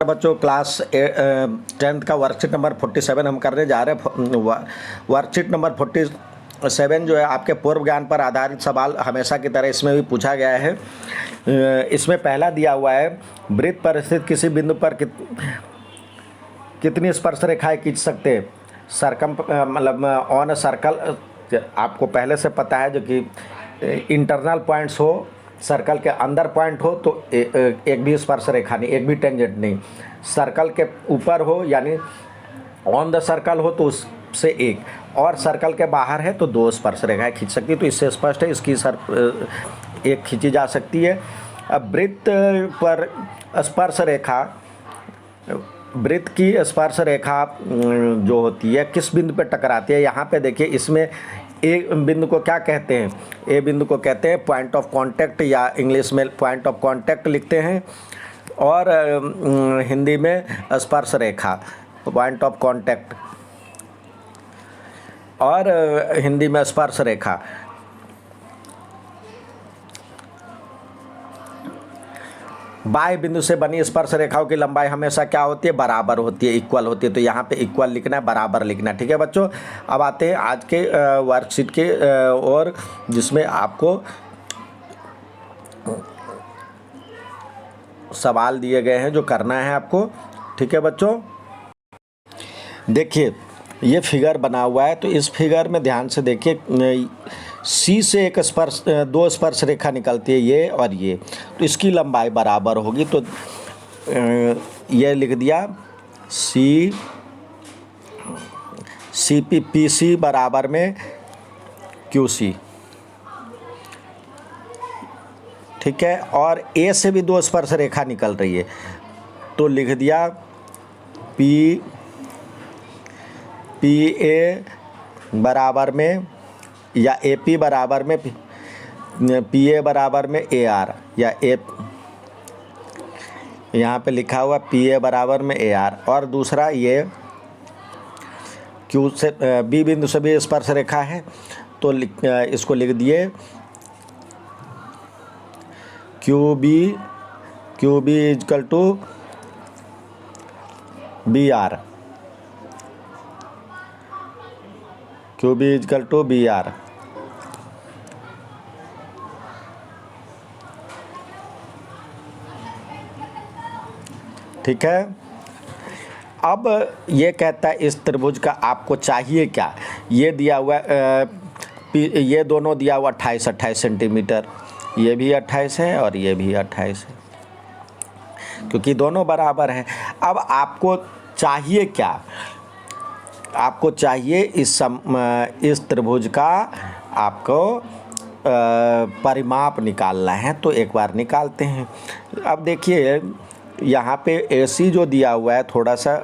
बच्चों class 10th का worksheet number 47 हम करने जा रहे हैं। वर्कशीट नंबर 47 जो है आपके पूर्व ज्ञान पर आधारित सवाल हमेशा की तरह इसमें भी पूछा गया है। इसमें पहला दिया हुआ है, वृत्त पर स्थित किसी बिंदु पर कितनी स्पर्श रेखाएं खींच सकते हैं। सरकम मतलब ऑन सर्कल आपको पहले से पता है, जो कि इंटरनल पॉइंट्स हो, सर्कल के अंदर पॉइंट हो तो एक भी स्पर्श रेखा नहीं, एक भी टेंजेंट नहीं। सर्कल के ऊपर हो यानी ऑन द सर्कल हो तो उससे एक, और सर्कल के बाहर है तो दो स्पर्श रेखाएं खींच सकती है। तो इससे स्पष्ट है इसकी एक खींची जा सकती है। अब वृत्त पर स्पर्श रेखा, वृत्त की स्पर्श रेखा जो होती है किस बिंदु पर टकराती है। यहाँ पे देखिए, इसमें ए बिंदु को क्या कहते हैं, ए बिंदु को कहते हैं पॉइंट ऑफ कांटेक्ट, या इंग्लिश में पॉइंट ऑफ कांटेक्ट लिखते हैं, और हिंदी में स्पर्श रेखा, पॉइंट ऑफ कांटेक्ट, और हिंदी में स्पर्श रेखा। बाह्य बिंदु से बनी स्पर्श रेखाओं की लंबाई हमेशा क्या होती है, बराबर होती है, इक्वल होती है। तो यहाँ पे इक्वल लिखना है, बराबर लिखना है। ठीक है बच्चों, अब आते हैं आज के वर्कशीट के और जिसमें आपको सवाल दिए गए हैं जो करना है आपको। ठीक है बच्चों, देखिए ये फिगर बना हुआ है, तो इस फिगर में ध्यान से देखिए, सी से एक स्पर्श, दो स्पर्श रेखा निकलती है, ये और ये, तो इसकी लंबाई बराबर होगी। तो ये लिख दिया पी सी बराबर में क्यू सी। ठीक है, और ए से भी दो स्पर्श रेखा निकल रही है, तो लिख दिया पी ए बराबर में, या ए पी बराबर में पी ए बराबर में ए आर, या ए, यहाँ पे लिखा हुआ पी ए बराबर में ए आर। और दूसरा ये क्यू से बी बिंदु से भी स्पर्श रेखा है, तो इसको लिख दिए Q B equal to B R, Q B equal to B R. ठीक है, अब ये कहता है इस त्रिभुज का आपको चाहिए क्या। ये दिया हुआ ये दोनों दिया हुआ 28 सेंटीमीटर, ये भी 28 है और ये भी 28 है, क्योंकि दोनों बराबर हैं। अब आपको चाहिए क्या, आपको चाहिए इस त्रिभुज का आपको परिमाप निकालना है। तो एक बार निकालते हैं। अब देखिए यहाँ पे AC जो दिया हुआ है, थोड़ा सा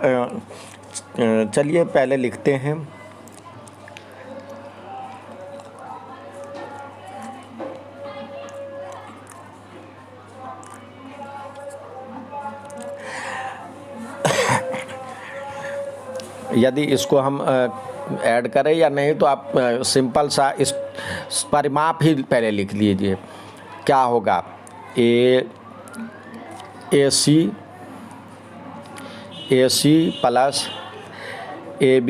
चलिए पहले लिखते हैं। यदि इसको हम ऐड करें या नहीं, तो आप सिंपल सा इस परिमाप ही पहले लिख लीजिए। क्या होगा, AC प्लस AB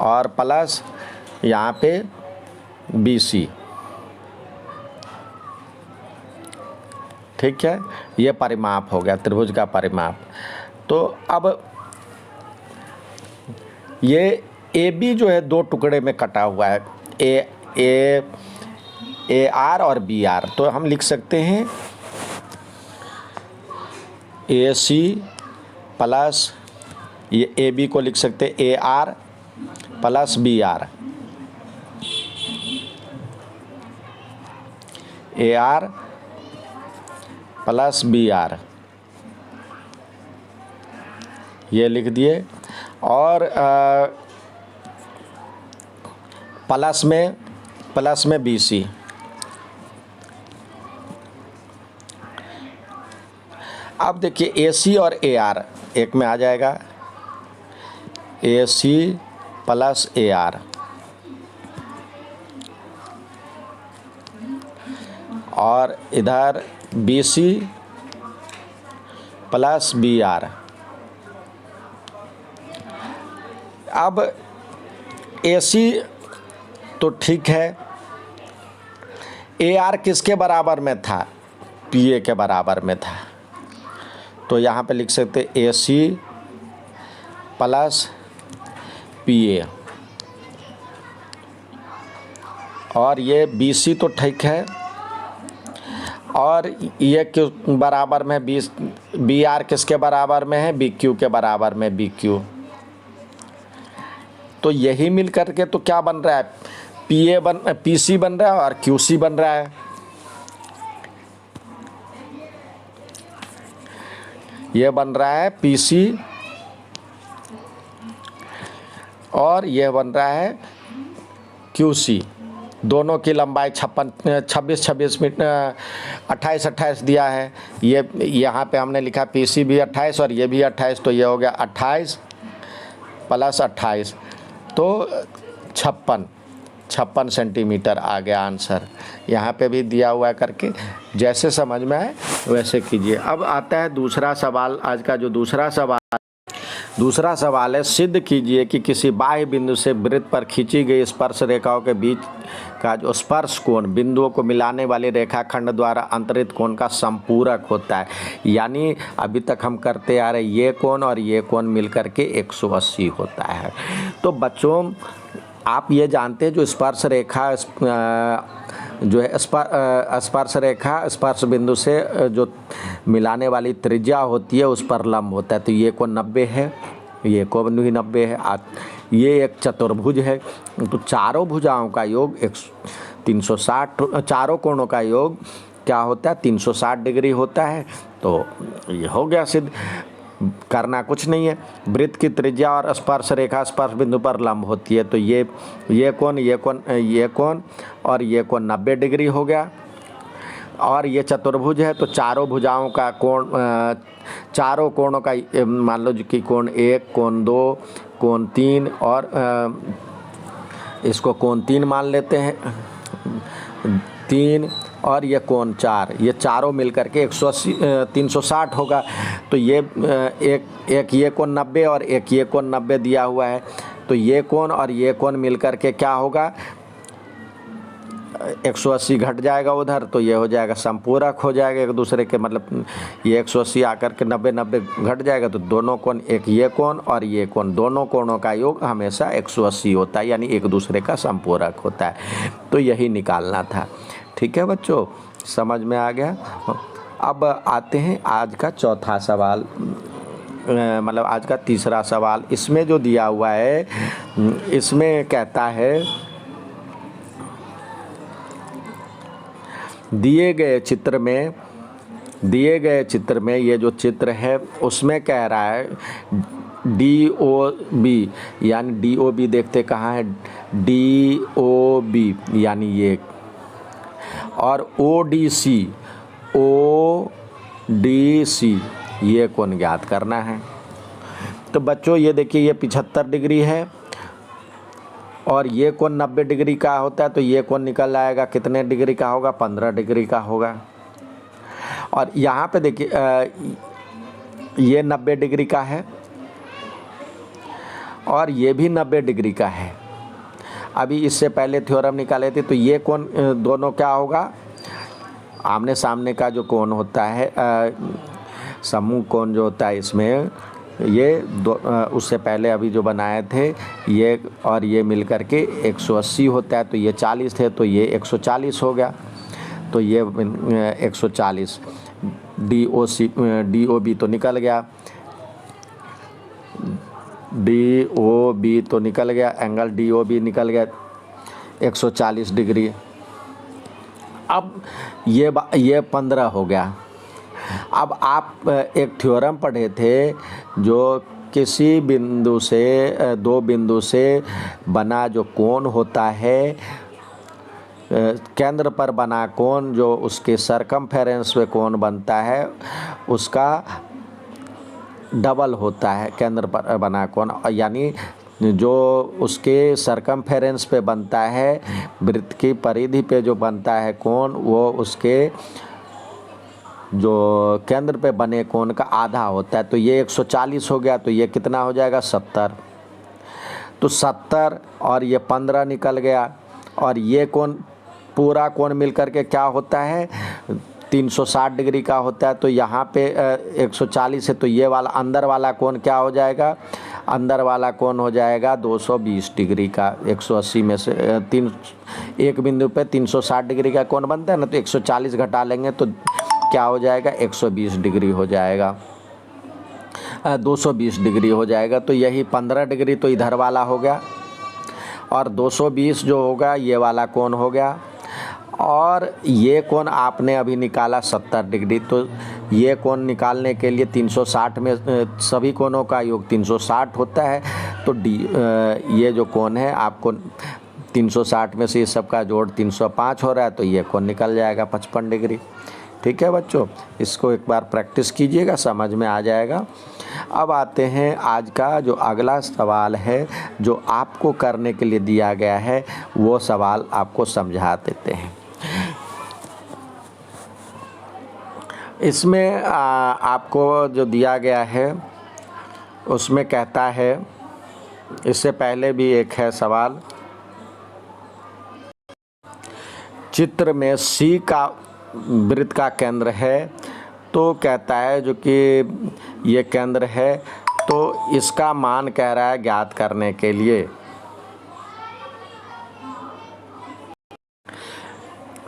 और प्लस यहाँ पे BC। ठीक है, ये परिमाप हो गया, त्रिभुज का परिमाप। तो अब ये AB जो है दो टुकड़े में कटा हुआ है, AR और BR। तो हम लिख सकते हैं AC प्लस ये AB को लिख सकते हैं AR plus BR, AR plus BR, ये लिख दिए। और प्लस में BC। अब देखिए AC और AR एक में आ जाएगा, AC प्लस AR, और इधर BC प्लस बी आर। अब ए सी तो ठीक है, ए आर किसके बराबर में था, पी ए के बराबर में था, तो यहाँ पे लिख सकते ए सी प्लस पी ए। और ये बी सी तो ठीक है, और ये क्यू बराबर में बी आर किसके बराबर में है, बी क्यू के बराबर में बी क्यू। तो यही मिल करके तो क्या बन रहा है, पी सी बन रहा है और क्यू सी बन रहा है। ये बन रहा है पी सी और ये बन रहा है क्यू सी। दोनों की लंबाई 26 मीटर 28 दिया है। ये यहाँ पे हमने लिखा पी सी भी 28 और ये भी 28, तो ये हो गया 28 प्लस 28 तो 56 सेंटीमीटर आ गया आंसर। यहाँ पे भी दिया हुआ है करके, जैसे समझ में आए वैसे कीजिए। अब आता है दूसरा सवाल। आज का जो दूसरा सवाल है, सिद्ध कीजिए कि किसी बाह्य बिंदु से वृत्त पर खींची गई स्पर्श रेखाओं के बीच का जो स्पर्श कोण बिंदुओं को मिलाने वाले रेखाखंड द्वारा अंतरित कोण का संपूरक होता है। यानी अभी तक हम करते आ रहे ये कोण और ये कोण मिलकर के 180 होता है। तो बच्चों आप ये जानते हैं जो स्पर्श रेखा जो है स्पर्श रेखा स्पर्श बिंदु से जो मिलाने वाली त्रिज्या होती है उस पर लंब होता है। तो ये कोण 90 है, ये कोण भी 90 है। ये एक चतुर्भुज है, तो चारों भुजाओं का योग 360, चारों कोणों का योग क्या होता है, 360 डिग्री होता है। तो ये हो गया सिद्ध। करना कुछ नहीं है, वृत्त की त्रिज्या और स्पर्श रेखा स्पर्श बिंदु पर लंब होती है। तो ये कोण और ये कोण 90 डिग्री हो गया। और ये चतुर्भुज है, तो चारों भुजाओं का कोण, चारों कोणों का मान लो कि कोण 1, कोण 2, कोण 3 और इसको कोण 3 मान लेते हैं, 3 और ये कोण 4, ये चारों मिलकर के 360 होगा। तो ये एक ये कोण 90 और एक ये कोण 90 दिया हुआ है। तो ये कोण और ये कोण मिलकर के क्या होगा, 180 घट जाएगा उधर, तो ये हो जाएगा संपूरक हो जाएगा एक दूसरे के, मतलब ये 180 आकर के 90 घट जाएगा। तो दोनों कोण, एक ये कोण और ये कोण, दोनों कोणों का योग हमेशा 180 होता है, यानी एक दूसरे का संपूरक होता है। तो यही निकालना था। ठीक है बच्चों, समझ में आ गया। अब आते हैं आज का चौथा सवाल, मतलब आज का तीसरा सवाल। इसमें जो दिया हुआ है, इसमें कहता है दिए गए चित्र में ये जो चित्र है उसमें कह रहा है DOB, यानी DOB देखते कहाँ है, DOB यानी ये, और ODC ये कोण ज्ञात करना है। तो बच्चों ये देखिए, ये 75 डिग्री है और ये कोण 90 डिग्री का होता है। तो ये कोण निकल आएगा कितने डिग्री का होगा, 15 डिग्री का होगा। और यहाँ पे देखिए ये 90 डिग्री का है और ये भी 90 डिग्री का है। अभी इससे पहले थ्योरम निकाले थे, तो ये कोण दोनों क्या होगा, आमने सामने का जो कोण होता है, समूह कोण जो होता है, इसमें ये उससे पहले अभी जो बनाए थे ये और ये मिलकर के 180 होता है। तो ये 40 थे, तो ये 140 हो गया। तो ये 140, DOB तो निकल गया, DOB तो निकल गया, एंगल DOB निकल गया 140 डिग्री। अब ये 15 हो गया। अब आप एक थ्योरम पढ़े थे, जो किसी बिंदु से, दो बिंदु से बना जो कोण होता है, केंद्र पर बना कोण जो उसके सरकमफेरेंस पे कोण बनता है उसका डबल होता है केंद्र पर बना कोण, यानी जो उसके सरकमफेरेंस पे बनता है, वृत्त की परिधि पे जो बनता है कोण, वो उसके जो केंद्र पे बने कोण का आधा होता है, तो ये 140 हो गया, तो ये कितना हो जाएगा 70। तो 70 और ये 15 निकल गया, और ये कोण पूरा कोण मिल करके क्या होता है 360 डिग्री का होता है। तो यहाँ पे 140 है, तो ये वाला अंदर वाला कोण क्या हो जाएगा, अंदर वाला कोण हो जाएगा 220 डिग्री का। 180 में से एक बिंदु पे 360 डिग्री का कोण बनता है ना, तो 140 घटा लेंगे तो क्या हो जाएगा 120 डिग्री हो जाएगा, 220 डिग्री हो जाएगा। तो यही 15 डिग्री तो इधर वाला हो गया, और 220 जो होगा ये वाला कोण हो गया, और ये कोण आपने अभी निकाला 70 डिग्री। तो ये कोण निकालने के लिए 360 में सभी कोणों का योग 360 होता है, तो ये जो कोण है आपको 360 में से ये सबका जोड़ 305 हो रहा है, तो ये कोण निकल जाएगा 55 डिग्री। ठीक है बच्चों, इसको एक बार प्रैक्टिस कीजिएगा, समझ में आ जाएगा। अब आते हैं आज का जो अगला सवाल है जो आपको करने के लिए दिया गया है, वो सवाल आपको समझा देते हैं। इसमें आपको जो दिया गया है उसमें कहता है, इससे पहले भी एक है सवाल, चित्र में सी का वृत्त का केंद्र है, तो कहता है जो कि ये केंद्र है, तो इसका मान कह रहा है ज्ञात करने के लिए।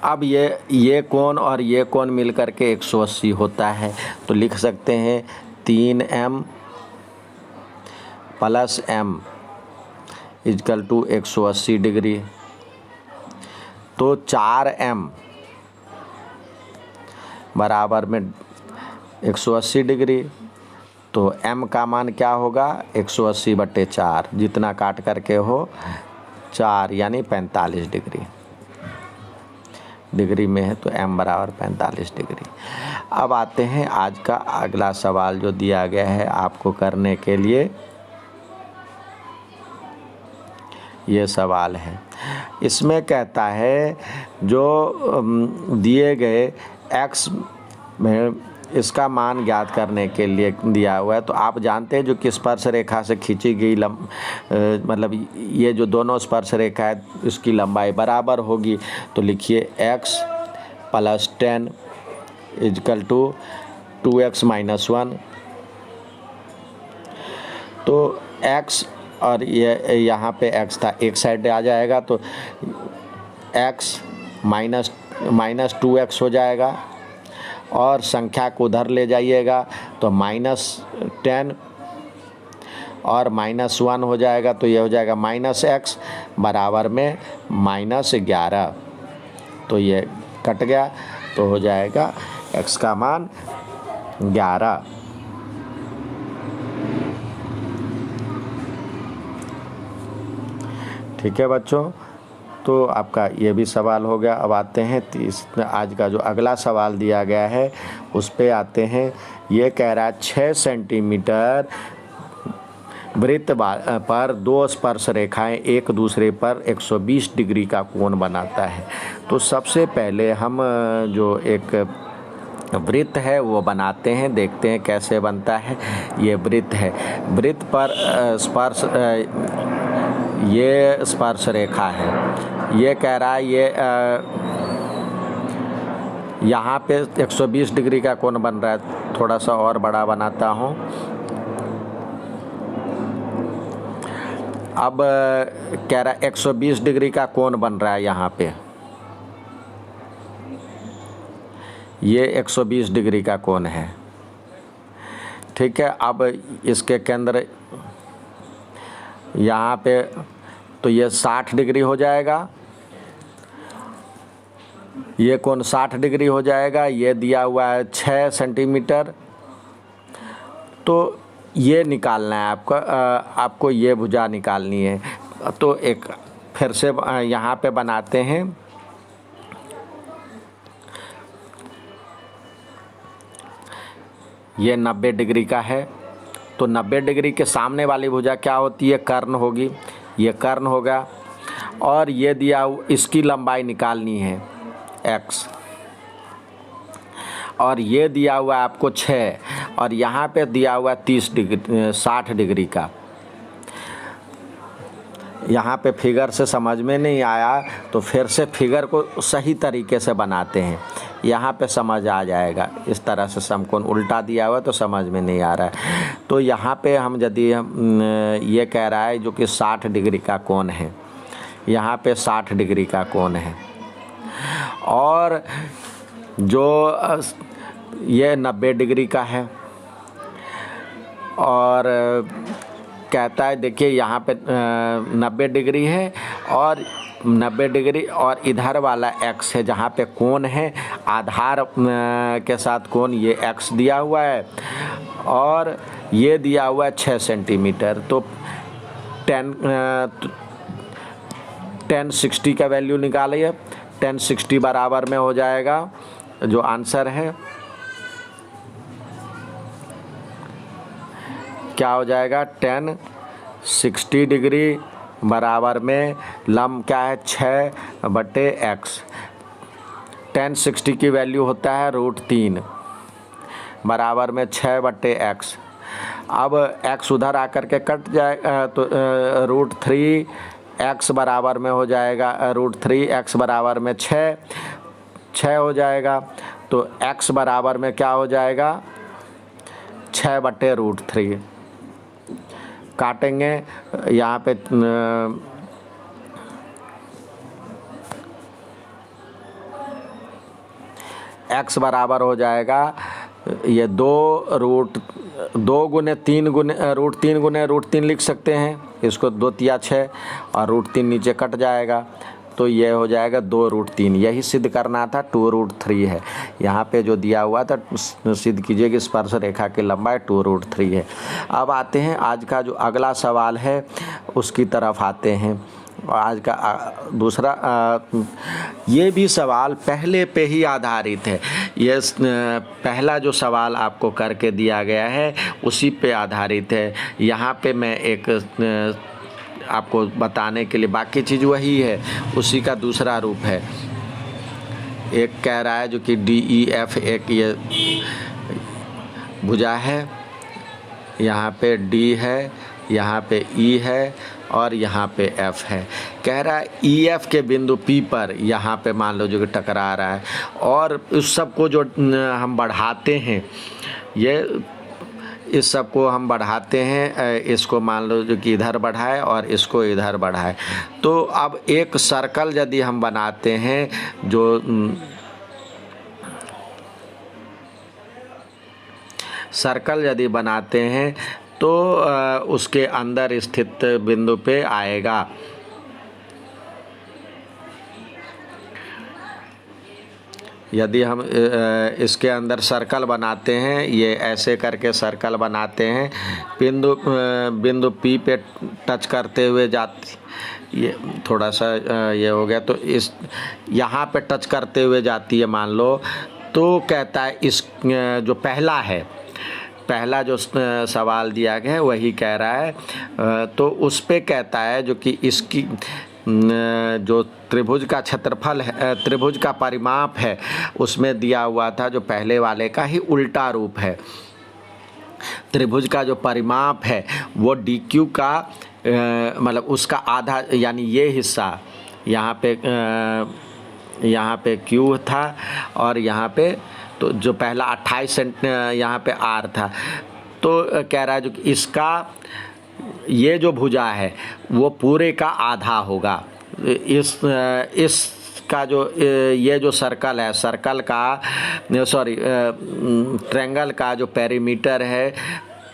अब ये कोण और ये कोण मिलकर के 180 होता है, तो लिख सकते हैं 3m + m = 180 डिग्री। तो 4m बराबर में 180 डिग्री, तो m का मान क्या होगा 180/4, जितना काट करके हो 4 यानी 45 डिग्री में है, तो m बराबर 45 डिग्री। अब आते हैं आज का अगला सवाल जो दिया गया है आपको करने के लिए। ये सवाल है, इसमें कहता है जो दिए गए x में इसका मान ज्ञात करने के लिए दिया हुआ है। तो आप जानते हैं जो कि स्पर्श रेखा से खींची गई मतलब ये जो दोनों स्पर्श रेखा है इसकी लंबाई बराबर होगी। तो लिखिए x + 10 = 2x - 1। तो x और ये यहाँ पे x था, एक साइड आ जाएगा, तो x - 2x हो जाएगा, और संख्या को उधर ले जाइएगा तो -10 और -1 हो जाएगा, तो ये हो जाएगा -x बराबर में -11। तो ये कट गया, तो हो जाएगा x का मान 11। ठीक है बच्चों, तो आपका ये भी सवाल हो गया। अब आते हैं आज का जो अगला सवाल दिया गया है उस पे आते हैं। ये कह रहा है 6 सेंटीमीटर वृत्त पर दो स्पर्श रेखाएं एक दूसरे पर 120 डिग्री का कोण बनाता है। तो सबसे पहले हम जो एक वृत्त है वो बनाते हैं, देखते हैं कैसे बनता है। ये वृत्त है, वृत्त पर स्पर्श ये स्पर्श रेखा है। ये कह रहा है ये यहाँ पे 120 डिग्री का कोण बन रहा है। थोड़ा सा और बड़ा बनाता हूँ। अब कह रहा है 120 डिग्री का कोण बन रहा है यहाँ पे। ये 120 डिग्री का कोण है, ठीक है। अब इसके केंद्र यहाँ पे, तो ये 60 डिग्री हो जाएगा, ये कोण 60 डिग्री हो जाएगा। ये दिया हुआ है 6 सेंटीमीटर, तो ये निकालना है आपको ये भुजा निकालनी है। तो एक फिर से यहाँ पे बनाते हैं। ये 90 डिग्री का है, तो 90 डिग्री के सामने वाली भुजा क्या होती है, कर्ण होगी। ये कर्ण होगा, और ये दिया इसकी लंबाई निकालनी है x। और ये दिया हुआ है आपको 6 और यहाँ पे दिया हुआ है 30 डिग्री 60 डिग्री का। यहाँ पे फिगर से समझ में नहीं आया तो फिर से फिगर को सही तरीके से बनाते हैं, यहाँ पे समझ आ जाएगा। इस तरह से समकोण उल्टा दिया हुआ है तो समझ में नहीं आ रहा है। तो यहाँ पे हम यदि ये कह रहा है जो कि 60 डिग्री का कोण है, यहाँ पे 60 डिग्री का कोण है और जो ये 90 डिग्री का है और कहता है देखिए यहाँ पे 90 डिग्री है और 90 डिग्री और इधर वाला x है जहाँ पे कोण है आधार के साथ कोण, ये x दिया हुआ है और ये दिया हुआ है 6 सेंटीमीटर। तो 1060 का वैल्यू निकालिए। 1060 बराबर में हो जाएगा जो आंसर है क्या हो जाएगा, 1060 डिग्री बराबर में लंब क्या है 6/x। 1060 की वैल्यू होता है √3 बराबर में 6/x। अब x उधर आकर के कट जाएगा तो √3x बराबर में हो जाएगा, √3x बराबर में 6 हो जाएगा। तो x बराबर में क्या हो जाएगा 6/√3। काटेंगे यहाँ पे x बराबर हो जाएगा ये 2 गुने 3 गुने √3 लिख सकते हैं, इसको 2 तिया 6 और √3 नीचे कट जाएगा तो ये हो जाएगा 2√3। यही सिद्ध करना था, 2√3 है। यहाँ पे जो दिया हुआ था सिद्ध कीजिए कि स्पर्श रेखा की लंबाई 2√3 है। अब आते हैं आज का जो अगला सवाल है उसकी तरफ आते हैं। आज का दूसरा ये भी सवाल पहले पे ही आधारित है। ये पहला जो सवाल आपको करके दिया गया है उसी पे आधारित है। यहाँ पे मैं एक आपको बताने के लिए, बाकी चीज़ वही है, उसी का दूसरा रूप है। एक कह रहा है जो कि DEF एक ये भुजा है, यहाँ पे D है, यहाँ पे E है और यहाँ पे F है। कह रहा है EF के बिंदु P पर यहाँ पे मान लो जो कि टकरा रहा है और उस सब को जो हम बढ़ाते हैं, ये इस सब को हम बढ़ाते हैं, इसको मान लो जो कि इधर बढ़ाए और इसको इधर बढ़ाए। तो अब एक सर्कल यदि हम बनाते हैं जो सर्कल यदि बनाते हैं तो उसके अंदर स्थित बिंदु पे आएगा। यदि हम इसके अंदर सर्कल बनाते हैं, ये ऐसे करके सर्कल बनाते हैं, बिंदु P पे टच करते हुए जाती, ये थोड़ा सा ये हो गया, तो इस यहाँ पे टच करते हुए जाती है मान लो। तो कहता है इस जो पहला है, पहला जो सवाल दिया गया है वही कह रहा है। तो उस पे कहता है जो कि इसकी जो त्रिभुज का क्षेत्रफल है, त्रिभुज का परिमाप है, उसमें दिया हुआ था जो पहले वाले का ही उल्टा रूप है। त्रिभुज का जो परिमाप है वो DQ का मतलब उसका आधा, यानी ये हिस्सा यहाँ पे Q था और यहाँ पे तो जो पहला 28 सेंट यहाँ पे R था। तो कह रहा है जो कि इसका ये जो भुजा है वो पूरे का आधा होगा। इसका जो ये जो सर्कल है, सर्कल का ट्रायंगल का जो पेरीमीटर है,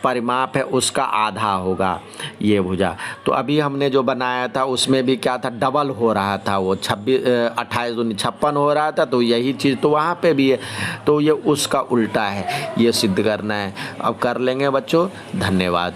परिमाप है, उसका आधा होगा ये भुजा। तो अभी हमने जो बनाया था उसमें भी क्या था, डबल हो रहा था, वो 28 दूनी 56 हो रहा था। तो यही चीज़ तो वहाँ पे भी है, तो ये उसका उल्टा है, ये सिद्ध करना है। अब कर लेंगे बच्चों, धन्यवाद।